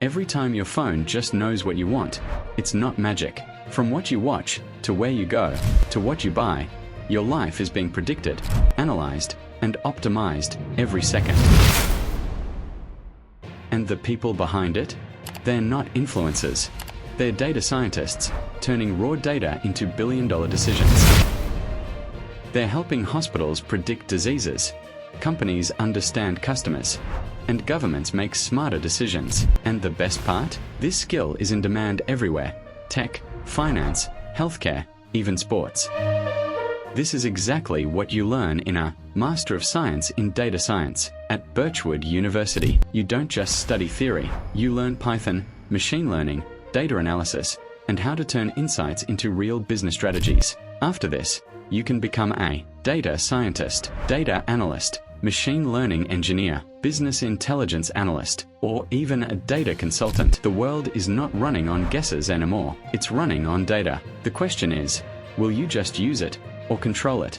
Every time your phone just knows what you want, it's not magic. From what you watch, to where you go, to what you buy, your life is being predicted, analyzed, and optimized every second. And the people behind it? They're not influencers. They're data scientists, turning raw data into billion-dollar decisions. They're helping hospitals predict diseases, companies understand customers, and governments make smarter decisions. And the best part? This skill is in demand everywhere: tech, finance, healthcare, even sports. This is exactly what you learn in a Master of Science in Data Science at Birchwood University. You don't just study theory, you learn Python, machine learning, data analysis, and how to turn insights into real business strategies. After this, you can become a data scientist, data analyst, machine learning engineer, business intelligence analyst, or even a data consultant. The world is not running on guesses anymore. It's running on data. The question is, will you just use it or control it?